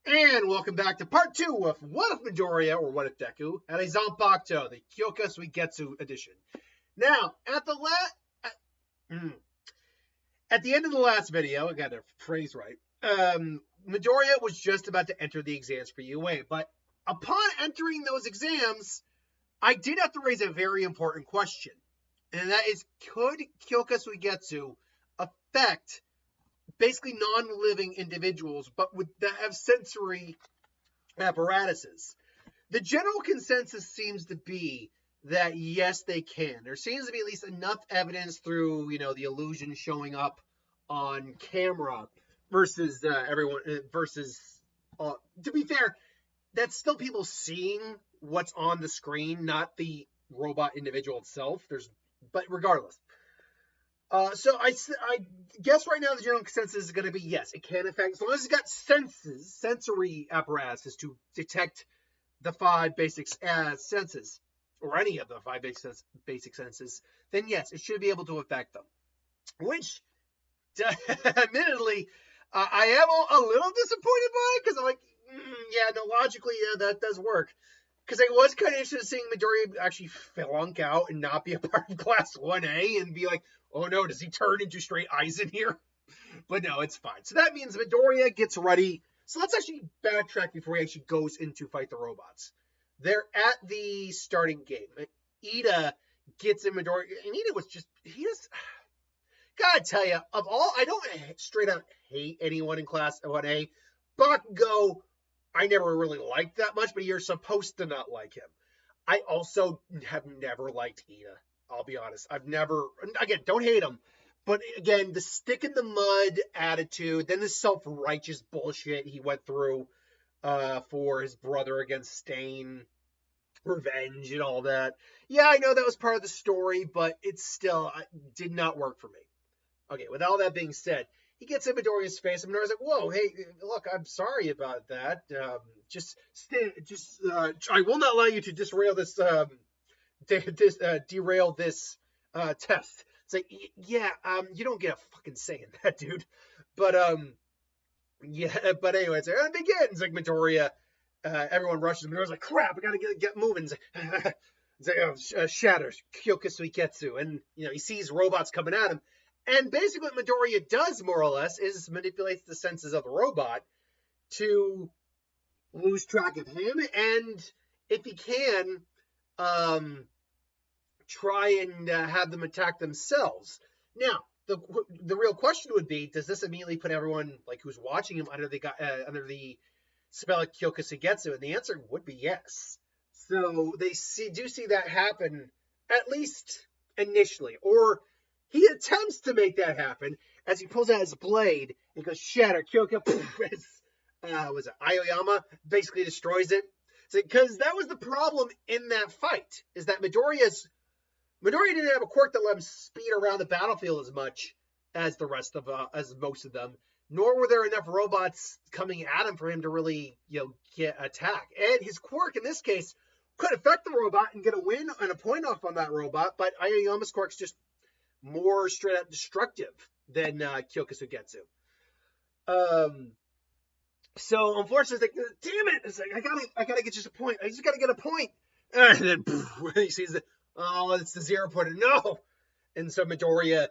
And welcome back to part 2 of What If Midoriya, or What If Deku, had a Zanpakuto, the Kyoka Suigestu edition. Now, at the end of the last video, I got the phrase right, Midoriya was just about to enter the exams for UA, but upon entering those exams, I did have to raise a very important question, and that is, could Kyoka Suigestu affect basically non-living individuals, but that have sensory apparatuses? The general consensus seems to be that yes, they can. There seems to be at least enough evidence through, the illusion showing up on camera versus to be fair, that's still people seeing what's on the screen, not the robot individual itself. But regardless. So I guess right now the general consensus is going to be yes, it can affect, as long as it's got sensory apparatuses to detect the 5 basic senses, or any of the 5 basic senses, then yes, it should be able to affect them. Which, admittedly, I am a little disappointed by, because I'm like, logically, that does work. Because I was kind of interested in seeing Midoriya actually flunk out and not be a part of Class 1A and be like, oh no, does he turn into straight Aizen here? But no, it's fine. So that means Midoriya gets ready. So let's actually backtrack before he actually goes into fight the robots. They're at the starting gate. Ida gets in Midoriya, and Ida was just, gotta tell you, of all, I don't straight out hate anyone in Class 1A. Bakugo, I never really liked that much, but you're supposed to not like him. I also have never liked Ida. I'll be honest. I've never, again, don't hate him. But again, the stick in the mud attitude, then the self-righteous bullshit he went through for his brother against Stain, revenge and all that. Yeah, I know that was part of the story, but it still did not work for me. Okay, with all that being said, he gets in Midoriya's face, and Midoriya's like, whoa, hey, look, I'm sorry about that. I will not allow you to derail this test. It's like, you don't get a fucking say in that, dude. But, but anyway, it's like, it begins. Like, Midoriya, everyone rushes. Midoriya's like, crap, I gotta get moving. It's like, shatters, Kyoka Suigestu. And, he sees robots coming at him. And basically what Midoriya does, more or less, is manipulates the senses of the robot to lose track of him, and if he can, try and have them attack themselves. Now, the real question would be, does this immediately put everyone who's watching him under the spell of Kyoka Suigestu? And the answer would be yes. So they do see that happen, at least initially, or he attempts to make that happen as he pulls out his blade and goes, shatter, Kyoka, was it Aoyama? Basically destroys it. Because that was the problem in that fight, is that Midoriya didn't have a quirk that let him speed around the battlefield as much as the rest of, as most of them, nor were there enough robots coming at him for him to really, get attack. And his quirk, in this case, could affect the robot and get a win and a point off on that robot, but Aoyama's quirk's just more straight up destructive than Kyoka Suigestu. So unfortunately, it's like, damn it! It's like, I gotta get just a point. I just gotta get a point. And then he sees it's the 0 point. No. And so Midoriya's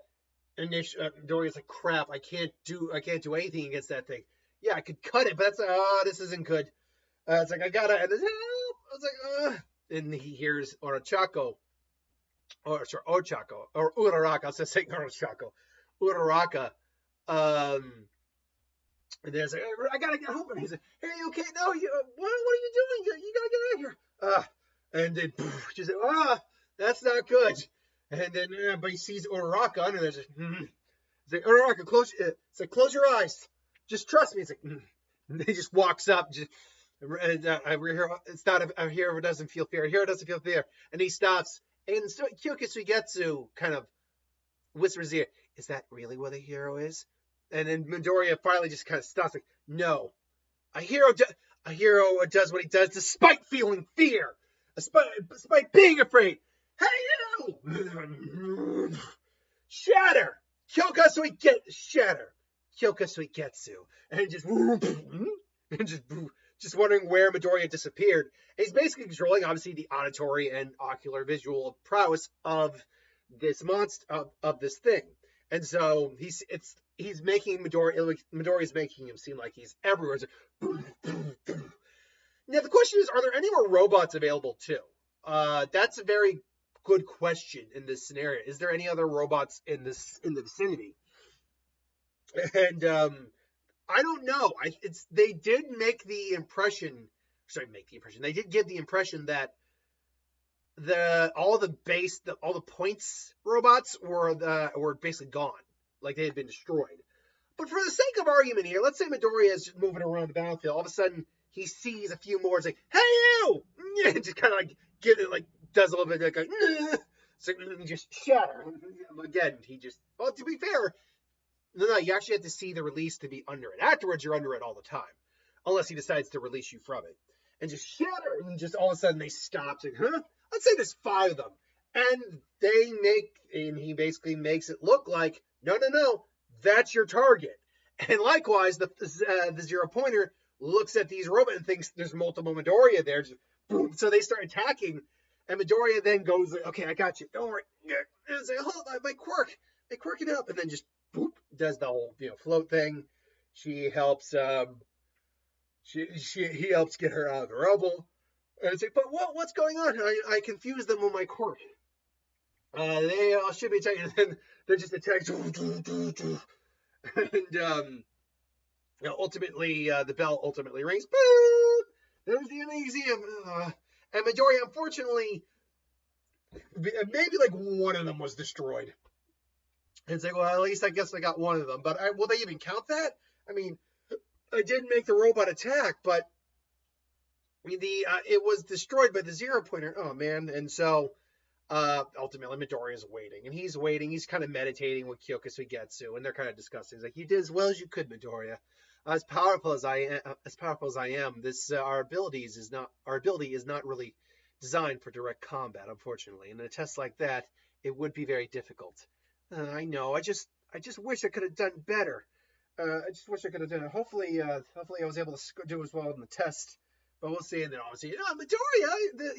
like, crap! I can't do anything against that thing. Yeah, I could cut it, but this isn't good. It's like, I gotta. And then, help! I was like, and he hears Ochako, or Uraraka. I was just saying Ochako, Uraraka. And then it's like, I gotta get home. And he's like, hey, you okay? No, what are you doing? You gotta get out of here. And then she's like, that's not good. And then, but he sees Uraraka under there. It's like, Uraraka, close your eyes. Just trust me. It's like, and he just walks up. It's not a hero doesn't feel fear. A hero doesn't feel fear. And he stops. And so Kyoka Suigestu kind of whispers here, is that really what a hero is? And then Midoriya finally just kind of stops, like, no. A hero does what he does despite feeling fear. Despite being afraid. Hey, you! Shatter! Kyoka Suigetsu! And just... and just wondering where Midoriya disappeared. And he's basically controlling, obviously, the auditory and ocular visual prowess of this monster, of this thing. And so he's making Midoriya's making him seem like he's everywhere. Now the question is, are there any more robots available too? That's a very good question in this scenario. Is there any other robots in the vicinity? And I don't know. They did make the impression. Sorry, make the impression. They did give the impression that all the points robots were basically gone, like they had been destroyed. But for the sake of argument here, let's say Midoriya is just moving around the battlefield. All of a sudden, he sees a few more. It's like, "Hey you!" And just kind of does a little bit like so just shatter. Again, well, to be fair, no, you actually have to see the release to be under it. Afterwards, you're under it all the time, unless he decides to release you from it. And just shatter, and just all of a sudden they stop. It's like, huh? Let's say there's 5 of them, and he basically makes it look like, no, that's your target. And likewise, the 0-pointer looks at these robots and thinks there's multiple Midoriya there. Just, boom. So they start attacking, and Midoriya then goes, okay, I got you. Don't worry. And it's like, hold on, my quirk it up, and then just boop, does the whole float thing. She helps. He helps get her out of the rubble. And it's like, but what's going on? I confused them with my quirk. They all should be attacking, and then they're just attacked. And ultimately, the bell ultimately rings. Boop! There's the museum. And Midoriya, unfortunately, maybe like one of them was destroyed. And it's like, well, at least I guess I got one of them. But will they even count that? I mean, I did make the robot attack, but it was destroyed by the 0-pointer. Oh man! And so ultimately Midoriya is waiting, and he's waiting. He's kind of meditating with Kyoka Suigestu, and they're kind of discussing. He's like, "You did as well as you could, Midoriya. As powerful as I am, our ability is not really designed for direct combat, unfortunately. And in a test like that, it would be very difficult. I know. I just wish I could have done better. I just wish I could have done it. Hopefully I was able to do as well in the test. But we'll see." And then obviously, Midoriya,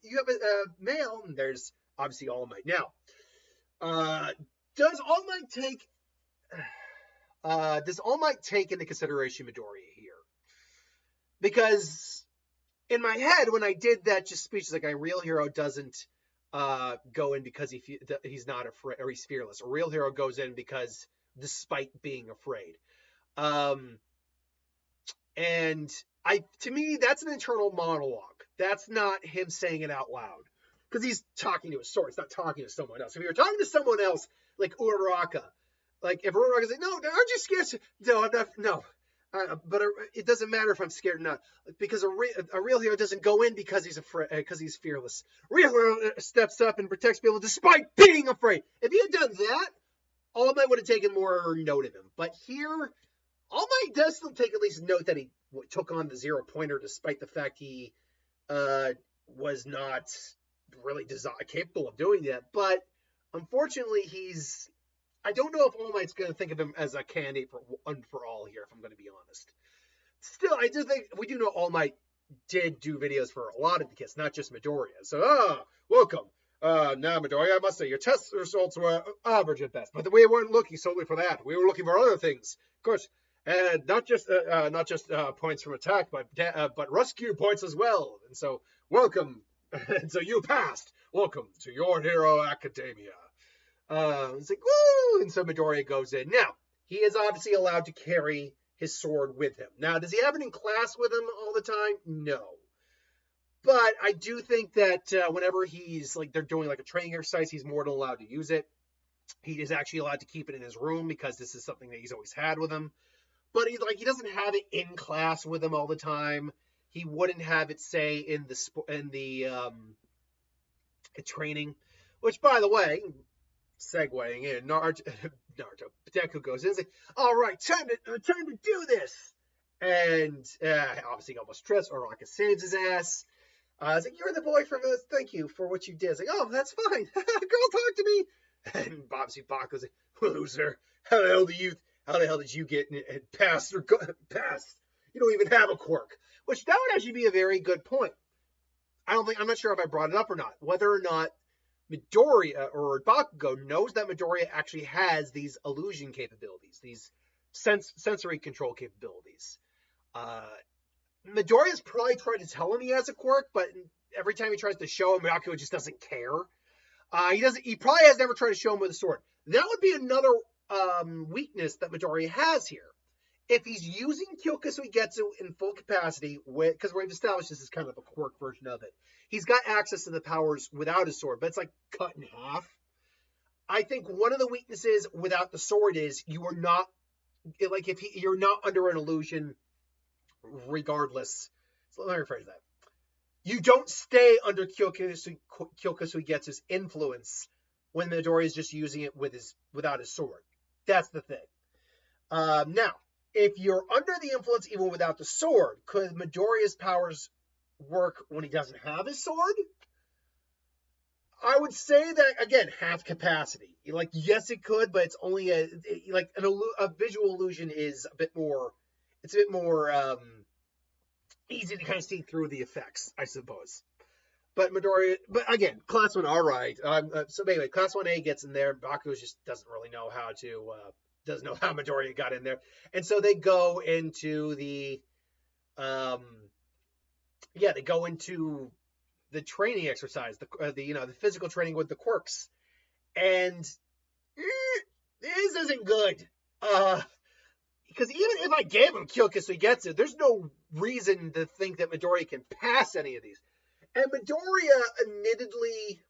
you have a male, and there's obviously All Might. Now, does All Might take into consideration Midoriya here? Because in my head, when I did that just speech, it's like a real hero doesn't go in because he's not afraid, or he's fearless. A real hero goes in because despite being afraid. And to me, that's an internal monologue. That's not him saying it out loud. Because he's talking to his sword. He's not talking to someone else. If you were talking to someone else, like Uraraka, like if Uraraka's like, "No, aren't you scared?" "No, I'm not. No." But it doesn't matter if I'm scared or not, because a real hero doesn't go in because he's afraid, because he's fearless. Real hero steps up and protects people despite being afraid. If he had done that, All Might would have taken more note of him. But here, All Might does still take at least note that he took on the 0-pointer despite the fact he was not really capable of doing that. But unfortunately, I don't know if All Might's going to think of him as a candidate for all here, if I'm going to be honest. Still, I do think we do know All Might did do videos for a lot of the kids, not just Midoriya. So, welcome. Now, Midoriya, I must say, your test results were average at best. But we weren't looking solely for that. We were looking for other things. Of course, not just points from attack, but rescue points as well. And so, welcome. And so you passed. Welcome to your Hero Academia. It's like, woo! And so Midoriya goes in. Now, he is obviously allowed to carry his sword with him. Now, does he have it in class with him all the time? No. But I do think that whenever he's, they're doing a training exercise, he's more than allowed to use it. He is actually allowed to keep it in his room because this is something that he's always had with him. But he doesn't have it in class with him all the time. He wouldn't have it, say, in the training. Which, by the way, segueing in, Naruto, Deku goes in and says, "All right, time to do this." And obviously he almost trips. Uraraka saves his ass. It's like, "You're the boy from us. Thank you for what you did." It's like, "Oh, that's fine. Girl, talk to me." And obviously Bakugo's like, "Loser. How the hell did you get and pass? you don't even have a quirk. Which that would actually be a very good point. I'm not sure if I brought it up or not. Whether or not Midoriya or Bakugo knows that Midoriya actually has these illusion capabilities, these sensory control capabilities. Midoriya's probably tried to tell him he has a quirk, but every time he tries to show him, Bakugo just doesn't care. He probably has never tried to show him with a sword. That would be another weakness that Midoriya has here. If he's using Kyoka Suigestu in full capacity, because we've established this is kind of a quirk version of it, he's got access to the powers without his sword, but it's like cut in half. I think one of the weaknesses without the sword is you are not, like, you're not under an illusion regardless. So let me rephrase that. You don't stay under Kyoka Suigetsu's influence when Midoriya is just using it without his sword. That's the thing. Now, if you're under the influence even without the sword, could Midoriya's powers work when he doesn't have his sword? I would say that, again, half capacity. Like, yes, it could, but it's only a visual illusion is a bit more easy to kind of see through the effects, I suppose. But again, Class 1, all right. So anyway, Class 1A gets in there. Bakugo just doesn't really know how Midoriya got in there. And so they go into the training exercise, the physical training with the quirks. And this isn't good. Because even if I gave him Kyoka Suigetsu, there's no reason to think that Midoriya can pass any of these. And Midoriya admittedly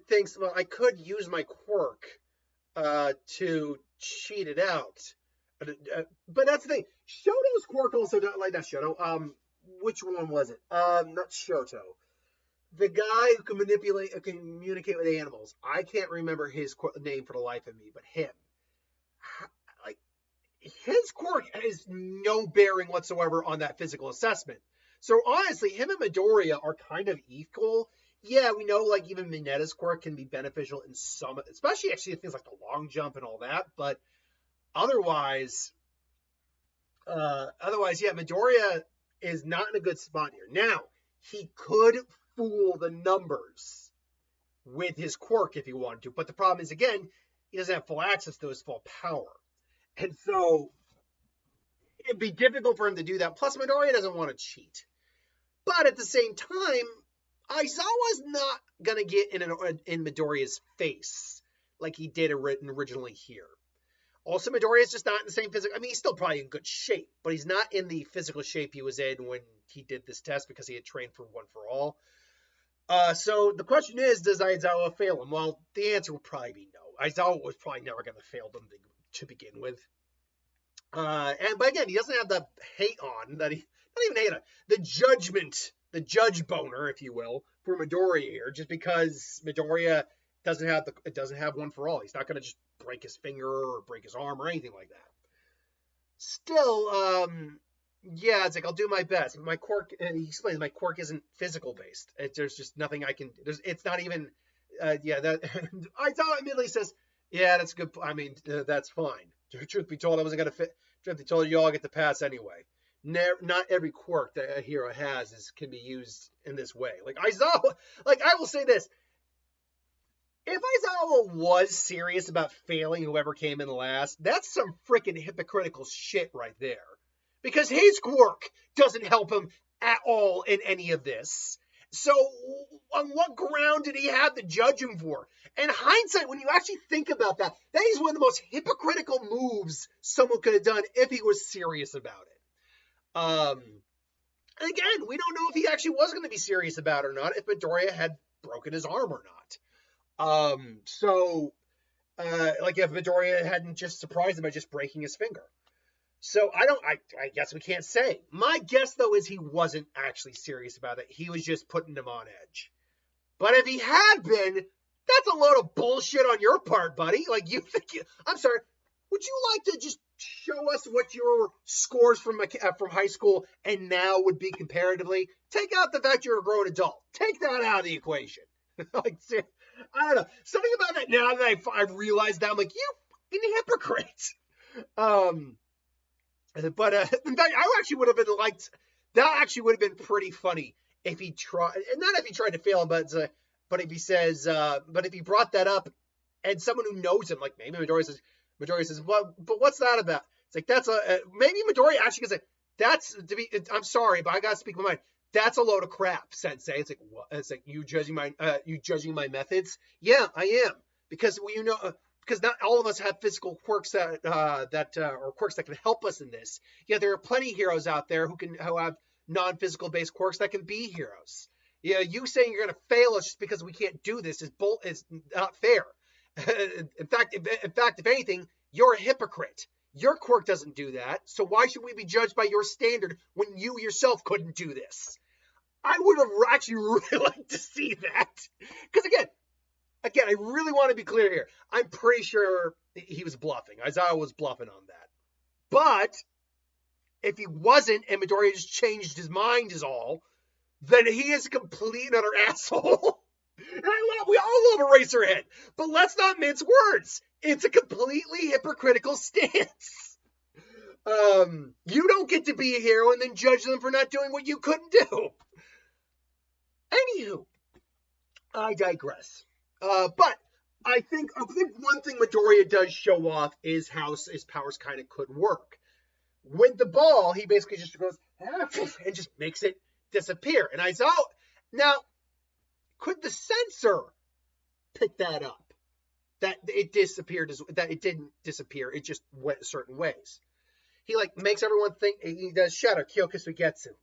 thinks, well, I could use my quirk to cheat it out. But that's the thing. Shoto's quirk also, not Shoto. Which one was it? Not Shoto. The guy who can communicate with animals. I can't remember his name for the life of me, but him. His quirk has no bearing whatsoever on that physical assessment. So honestly, him and Midoriya are kind of equal. Yeah, we know like even Minetta's quirk can be beneficial in some, especially actually things like the long jump and all that. But otherwise, yeah, Midoriya is not in a good spot here. Now, he could fool the numbers with his quirk if he wanted to. But the problem is, again, he doesn't have full access to his full power. And so it'd be difficult for him to do that. Plus, Midoriya doesn't want to cheat. But at the same time, Aizawa's not going to get in Midoriya's face like he did originally here. Also, Midoriya's just not in the same physical... I mean, he's still probably in good shape, but he's not in the physical shape he was in when he did this test because he had trained for One For All. So the question is, does Aizawa fail him? Well, the answer would probably be no. Aizawa was probably never going to fail them to begin with. But again, he doesn't have the hate on that he... Not even hate on. The judgment, the judge boner, if you will, for Midoriya here, just because Midoriya doesn't have One For All. He's not going to just break his finger or break his arm or anything like that. Still, yeah, it's like, I'll do my best. My quirk, and he explains, my quirk isn't physical based. There's just nothing I can, it's not even, that, Aizawa admittedly says, yeah, that's good. I mean, that's fine. Truth be told, I wasn't going to fit. Truth be told, you all get the pass anyway. Not every quirk that a hero has can be used in this way. Like Aizawa, I will say this. If Aizawa was serious about failing whoever came in last, that's some freaking hypocritical shit right there. Because his quirk doesn't help him at all in any of this. So on what ground did he have to judge him for? And hindsight, when you actually think about that, that is one of the most hypocritical moves someone could have done if he was serious about it. Again, we don't know if he actually was going to be serious about it or not, if Midoriya had broken his arm or not. If Midoriya hadn't just surprised him by just breaking his finger. So I guess we can't say. My guess, though, is he wasn't actually serious about it. He was just putting him on edge. But if he had been, that's a load of bullshit on your part, buddy. Like, you think I'm sorry. Would you like to just show us what your scores from high school and now would be comparatively? Take out the fact you're a grown adult. Take that out of the equation. I don't know. Something about that now that I've realized that, I'm like, you fucking hypocrite. But in fact, I actually would have been liked. That actually would have been pretty funny if he tried, not if he tried to fail him, but if he says, but if he brought that up, and someone who knows him, like maybe Midoriya says, well, but what's that about? It's like that's maybe Midoriya actually gonna say, that's to be. I'm sorry, but I gotta speak my mind. That's a load of crap, Sensei. It's like what? It's like you judging my methods. Yeah, I am, because because not all of us have physical quirks or quirks that can help us in this. Yeah, there are plenty of heroes out there who have non-physical based quirks that can be heroes. Yeah, you saying you're gonna fail us just because we can't do this is not fair. in fact, if anything, you're a hypocrite. Your quirk doesn't do that, so why should we be judged by your standard when you yourself couldn't do this? I would have actually really liked to see that, because again, I really want to be clear here. I'm pretty sure he was bluffing. Aizawa was bluffing on that. But if he wasn't, and Midoriya just changed his mind is all, then he is a complete and utter asshole. And we all love Eraserhead, but let's not mince words. It's a completely hypocritical stance. You don't get to be a hero and then judge them for not doing what you couldn't do. Anywho, I digress. But I think one thing Midoriya does show off is how his powers kind of could work. With the ball, he basically just goes and just makes it disappear. And now, could the censor pick that up? That it disappeared, that it didn't disappear, it just went certain ways. He makes everyone think he does shatter Kyoka Suigestu.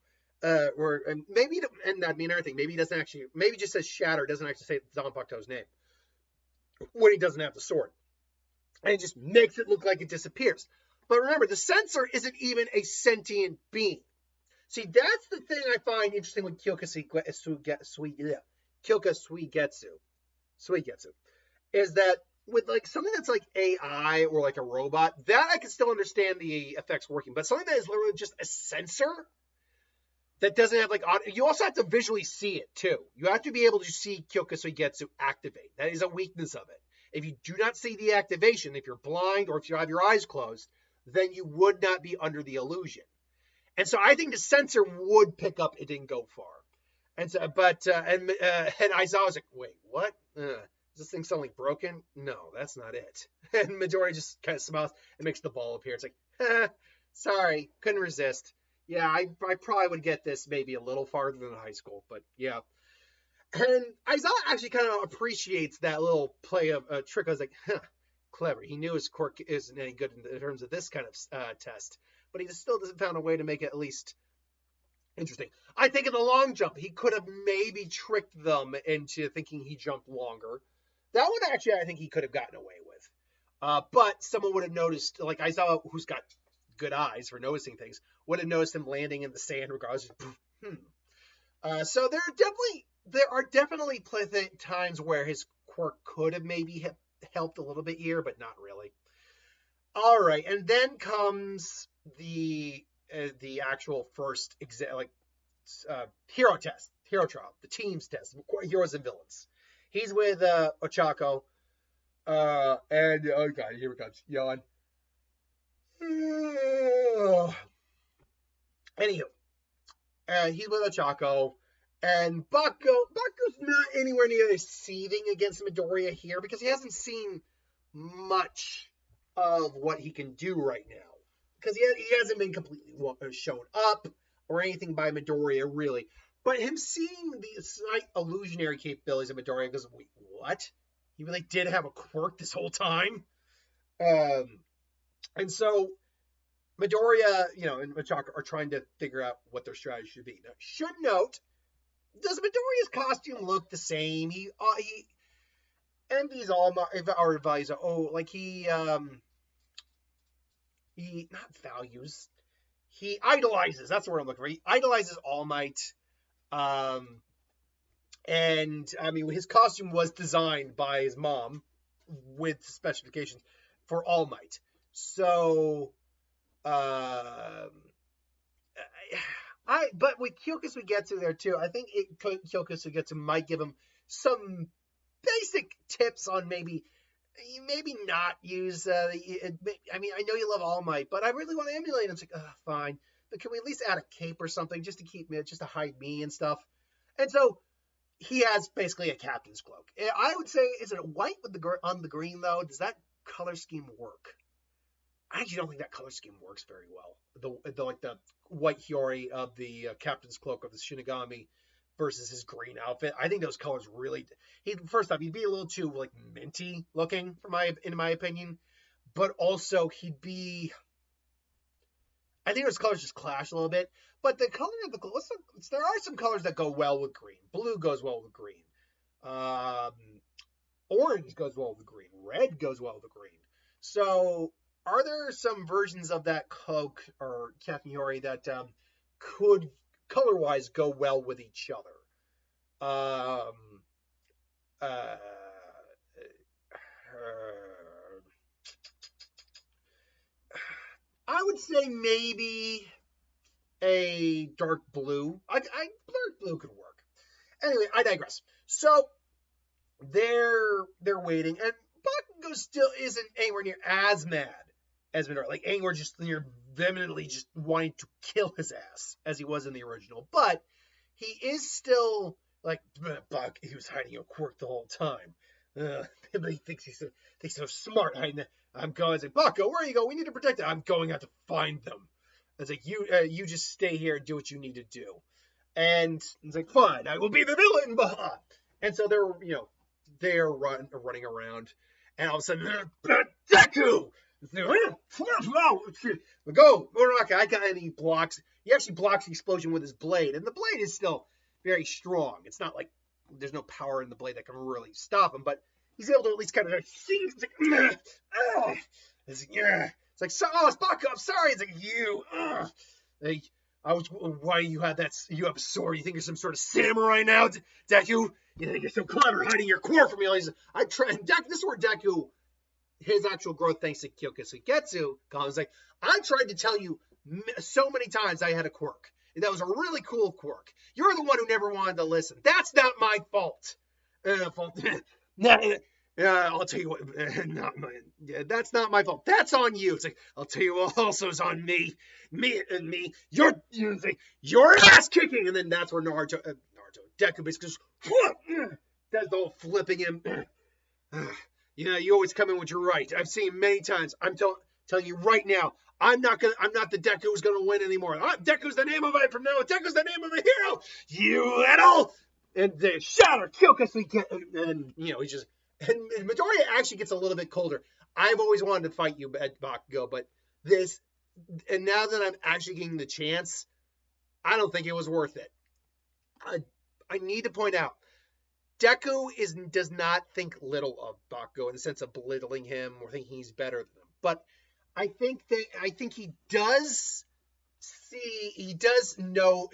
Or maybe, and that mean everything. Maybe he doesn't actually, maybe just says shatter, doesn't actually say Zanpakuto's name when he doesn't have the sword. And it just makes it look like it disappears. But remember, the censor isn't even a sentient being. See, that's the thing I find interesting with Kyoka Suigetsu, is that with something that's like AI or like a robot, that I can still understand the effects working. But something that is literally just a sensor that doesn't have you also have to visually see it too. You have to be able to see Kyoka Suigetsu activate. That is a weakness of it. If you do not see the activation, if you're blind or if you have your eyes closed, then you would not be under the illusion. And so I think the sensor would pick up it didn't go far. And so, and Aizawa was like, wait, what? Is this thing suddenly broken? No, that's not it. And Midoriya just kind of smiles and makes the ball appear. It's like, sorry, couldn't resist. Yeah, I probably would get this maybe a little farther than high school, but yeah. And Aizawa actually kind of appreciates that little play of a trick. I was like, clever. He knew his quirk isn't any good in terms of this kind of test, but he still doesn't found a way to make it at least interesting. I think in the long jump, he could have maybe tricked them into thinking he jumped longer. That one actually, I think he could have gotten away with. But someone would have noticed, like Aizawa, who's got good eyes for noticing things, would have noticed him landing in the sand regardless. So there are definitely times where his quirk could have maybe helped a little bit here, but not really. All right, and then comes the actual first hero trial, the team's test, heroes and villains. He's with Ochako, and oh god, here it comes, yawn. Anywho, he's with Ochako, and Bakugo's not anywhere near seething against Midoriya here because he hasn't seen much of what he can do right now. Because he hasn't been completely shown up or anything by Midoriya, really. But him seeing the slight illusionary capabilities of Midoriya goes, wait, what? He really did have a quirk this whole time? And so Midoriya, and Ochako are trying to figure out what their strategy should be. Now, should note, does Midoriya's costume look the same? He envies our advisor. He not values. He idolizes. That's the word I'm looking for. He idolizes All Might. And I mean, his costume was designed by his mom with specifications for All Might. So, but with Kyoka Suigetsu there too, I think Kyoka Suigetsu might give him some basic tips on maybe maybe not use. I mean, I know you love All Might, but I really want to emulate him. It's like, fine, but can we at least add a cape or something just to keep me, just to hide me and stuff? And so he has basically a captain's cloak. I would say, is it white with on the green though? Does that color scheme work? I actually don't think that color scheme works very well. The like the white Hiyori of the captain's cloak of the Shinigami versus his green outfit. I think those colors really. First off, he'd be a little too like minty looking in my opinion, but also he'd be. I think those colors just clash a little bit. But the color of there are some colors that go well with green. Blue goes well with green. Orange goes well with green. Red goes well with green. So, are there some versions of that cloak or Captain Hiyori that could color-wise go well with each other? I would say maybe a dark blue. Dark blue could work. Anyway, I digress. So they're waiting, and Bakugo still isn't anywhere near as mad as Midori. Like anywhere just near vehemently just wanting to kill his ass as he was in the original. But he is still like Buck. He was hiding a quirk the whole time. He thinks he's so smart. I'm going. It's like, Bakugo, where are you going? We need to protect it. I'm going out to find them. It's like you just stay here and do what you need to do. And it's like, fine, I will be the villain. Blah. And so they're running around, and all of a sudden, Deku! Go, Muraka! I got any blocks. He actually blocks the explosion with his blade, and the blade is still very strong. It's not like there's no power in the blade that can really stop him, but he's able to at least kind of see. It's like, oh, it's Bakugo, I'm sorry. It's like, why you have a sword? You think you're some sort of samurai now, Deku? You think you're so clever hiding your core from me? This is where Deku, his actual growth thanks to Kyoka Suigestu, comes like, I tried to tell you so many times I had a quirk. That was a really cool quirk. You're the one who never wanted to listen. That's not my fault. I'll tell you what, that's not my fault. That's on you. It's like, I'll tell you what also is on me. Your ass kicking. And then that's where Deku basically just, that's the whole flipping him. You always come in with your right. I've seen many times. I'm telling you right now, I'm not the Deku who's going to win anymore. Deku's the name of it from now on. Deku's the name of a hero. You little. And they shatter Kyoka Suigestu. And he just. And Midoriya actually gets a little bit colder. I've always wanted to fight you at Bakugo, but and now that I'm actually getting the chance, I don't think it was worth it. I need to point out, Deku does not think little of Bakugo in the sense of belittling him or thinking he's better than him. But I think he does know.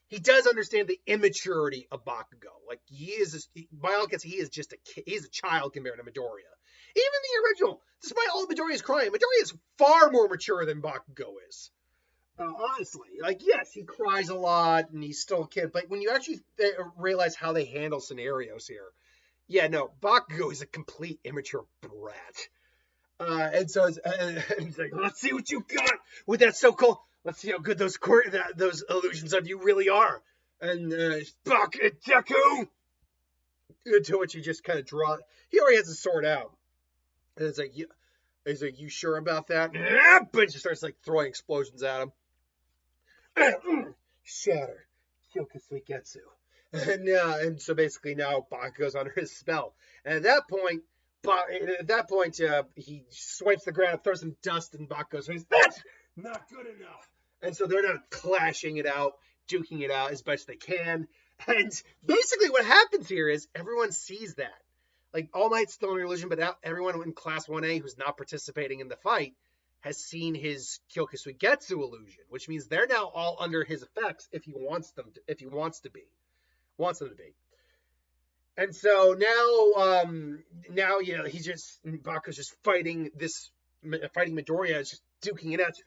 He does understand the immaturity of Bakugo. Like, by all accounts, he is just a kid. He's a child compared to Midoriya. Even the original, despite all Midoriya's crying, Midoriya is far more mature than Bakugo is. Honestly. Like, yes, he cries a lot, and he's still a kid, but when you actually realize how they handle scenarios here, yeah, no, Bakugo is a complete immature brat. And so he's like, let's see what you got with that so-called... Let's see how good those illusions of you really are. And Deku! To which you just kind of draw. He already has his sword out. And it's like, you sure about that? But he just starts like throwing explosions at him. Shatter. Kyoka Suigestu. And so basically now Bakugo's under his spell. And at that point, he swipes the ground, throws some dust in Bakugo's face. That's not good enough. And so they're not clashing it out, duking it out as best they can. And basically what happens here is everyone sees that. Like, All Might's still in illusion, but everyone in Class 1A who's not participating in the fight has seen his Kyoka Suigestu illusion, which means they're now all under his effects if he wants them to be. And so now Bakugo's just fighting Midoriya, is just duking it out.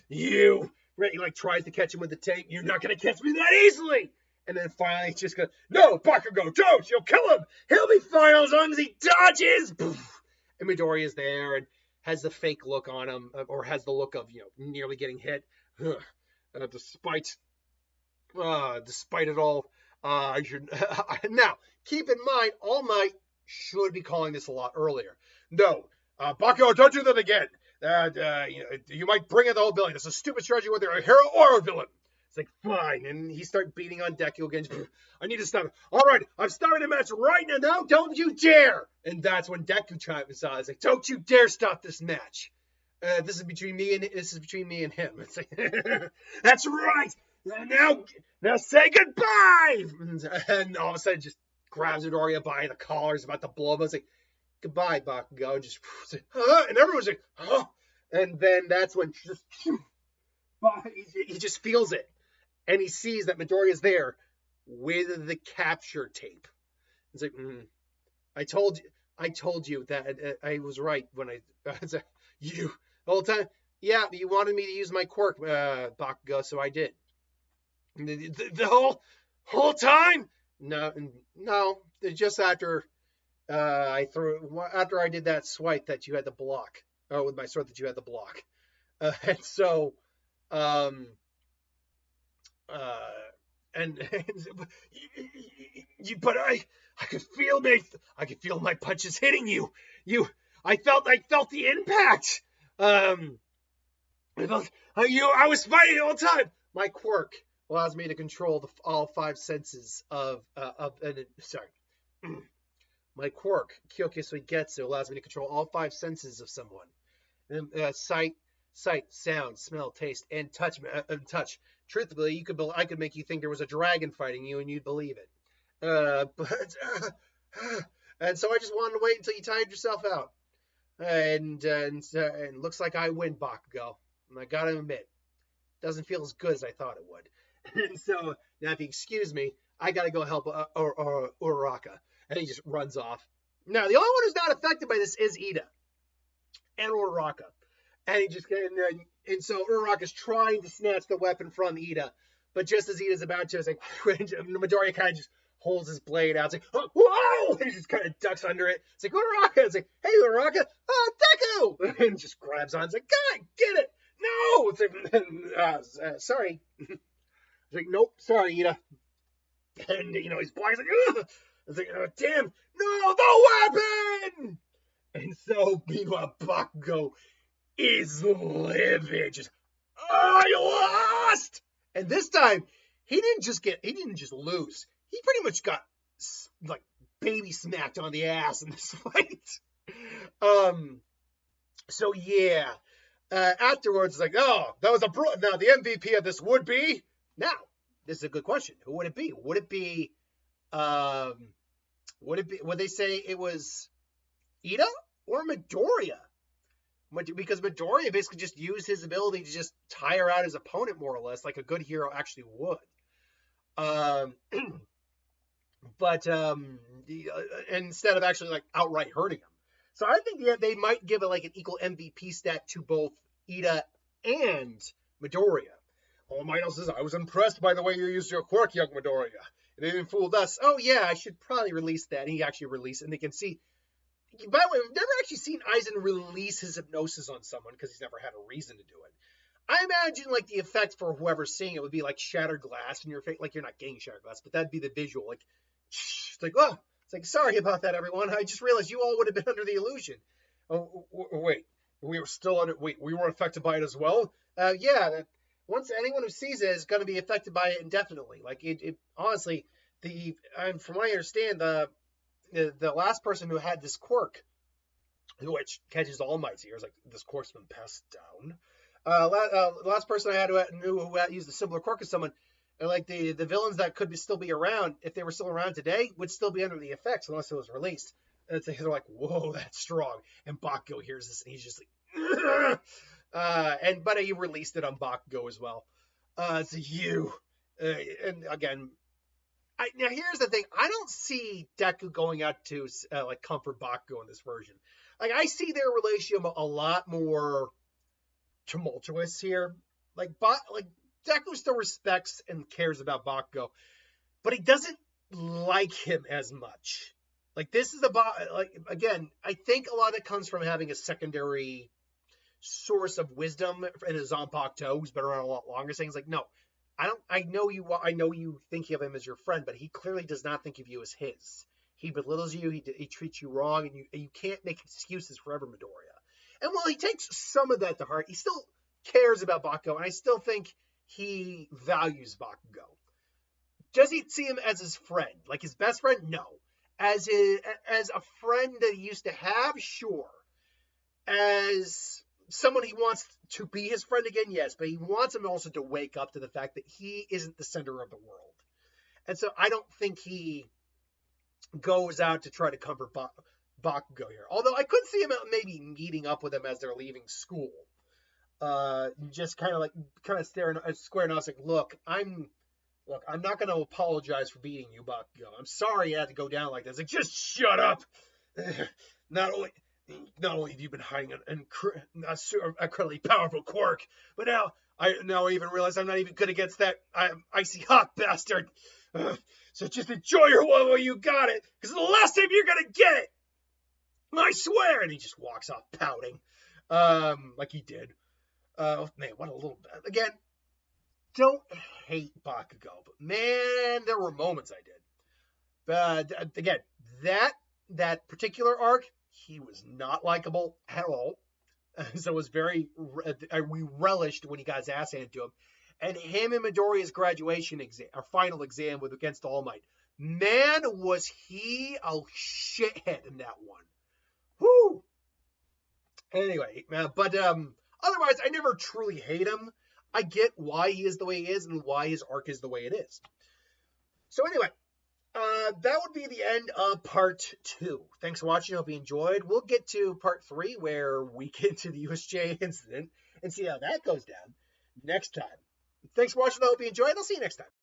You, right? He like tries to catch him with the tape. You're not gonna catch me that easily. And then finally, it's just goes, no, Bakugo, don't! You'll kill him! He'll be fine as long as he dodges! Poof. And Midoriya is there and has the fake look on him, or has the look of, nearly getting hit. Despite it all, I should... Now, keep in mind, All Might should be calling this a lot earlier. No, Bakugo, don't do that again. You might bring in the whole building. It's a stupid strategy whether you're a hero or a villain. It's like, fine. And he starts beating on Deku again. I need to stop it. All right, I'm starting the match right now. No, don't you dare. And that's when Deku chimes on. It's like, don't you dare stop this match. This is between me and him. It's like, that's right. Now say goodbye. And all of a sudden, just grabs Midoriya by the collar. Is about to blow him. I was like, goodbye, Bakugo. Just, and everyone's like, oh. And then that's when he just feels it. And he sees that Midoriya is there with the capture tape. It's like, I told you that I was right when I said, you the whole time. Yeah, you wanted me to use my quirk, Bakugo, so I did. The whole time? No, just after I did that swipe that you had to block. Oh, with my sword that you had to block. And so, but I could feel my punches hitting you. I felt the impact. I was fighting the whole time. My quirk allows me to control all five senses my quirk, Kyoka Suigestu, allows me to control all five senses of someone. Sight, sound, smell, taste, and touch. Truthfully, I could make you think there was a dragon fighting you, and you'd believe it. And so I just wanted to wait until you tired yourself out. And looks like I win, Bakugo. And I gotta admit, doesn't feel as good as I thought it would. And so now, if you excuse me, I gotta go help Uraraka. And he just runs off. Now, the only one who's not affected by this is Ida and Uraraka. And so Uraraka's trying to snatch the weapon from Ida, but just as Ida's about to, it's like Midoriya kind of just holds his blade out. It's like, oh, whoa! And he just kind of ducks under it. It's like, Uraraka! It's like, hey, Uraraka! Oh, Deku! And just grabs on. It's like, God, get it! No! It's like, sorry. It's like, nope, sorry, Ida. And, he's blind. He's like, ugh! It's like, oh, damn! No, the weapon! And so, meanwhile, Bakugo is livid. Just, you lost! And this time, he didn't just lose. He pretty much got, like, baby smacked on the ass in this fight. So, yeah. Afterwards, it's like, oh, that was now, the MVP of this would be... Now, this is a good question. Who would it be? Would they say it was Ida or Midoriya? Because Midoriya basically just used his ability to just tire out his opponent more or less, like a good hero actually would. But instead of actually like outright hurting him. So I think they might give it like an equal MVP stat to both Ida and Midoriya. All Might says, I was impressed by the way you used your quirk, young Midoriya. It even fooled us. Oh, yeah, I should probably release that. And he actually released it. And they can see. By the way, we've never actually seen Aizen release his hypnosis on someone because he's never had a reason to do it. I imagine, like, the effect for whoever's seeing it would be like shattered glass in your face. Like, you're not getting shattered glass, but that'd be the visual. Like, it's like, oh, it's like, sorry about that, everyone. I just realized you all would have been under the illusion. Oh, wait. We weren't affected by it as well? Yeah, once anyone who sees it is going to be affected by it indefinitely. Like it honestly, from what I understand, the last person who had this quirk, which catches All Might's ears, like this quirk's been passed down. The last person I had who used a similar quirk as someone, and like the villains that could still be around, if they were still around today, would still be under the effects unless it was released. And they're like, whoa, that's strong. And Bakugo hears this, and he's just like, ugh! But he released it on Bakugo as well. So and again, now here's the thing. I don't see Deku going out to like comfort Bakugo in this version. Like I see their relationship a lot more tumultuous here. Like Deku still respects and cares about Bakugo, but he doesn't like him as much. Like, this is again, I think a lot of it comes from having a secondary source of wisdom in his Zanpakuto, who's been around a lot longer, saying, like, no, I know you think of him as your friend, but he clearly does not think of you as his. He belittles you, he treats you wrong, and you can't make excuses forever, Midoriya. And while he takes some of that to heart, he still cares about Bakugo, and I still think he values Bakugo. Does he see him as his friend? Like his best friend? No. As a friend that he used to have? Sure. As someone he wants to be his friend again? Yes. But he wants him also to wake up to the fact that he isn't the center of the world. And so I don't think he goes out to try to comfort Bakugo here. Although I could see him maybe meeting up with him as they're leaving school. Just kind of staring square nose, like, look, I'm not going to apologize for beating you, Bakugo. I'm sorry you had to go down like this. Like, just shut up. Not only have you been hiding an incredibly powerful quirk, but now I even realize I'm not even good against that icy hot bastard. So just enjoy your one while you got it, because the last time you're gonna get it. I swear. And he just walks off pouting, like he did. Man, what a little bit. Again, don't hate Bakugo, but man, there were moments I did. But again, that particular arc, he was not likable at all. So it was we relished when he got his ass handed to him. And him and Midoriya's graduation exam, our final exam against All Might. Man, was he a shithead in that one. Whoo! Anyway, but otherwise, I never truly hate him. I get why he is the way he is and why his arc is the way it is. So anyway, that would be the end of part 2. Thanks for watching. I hope you enjoyed. We'll get to part 3 where we get into the USJ incident and see how that goes down next time. Thanks for watching. I hope you enjoyed. I'll see you next time.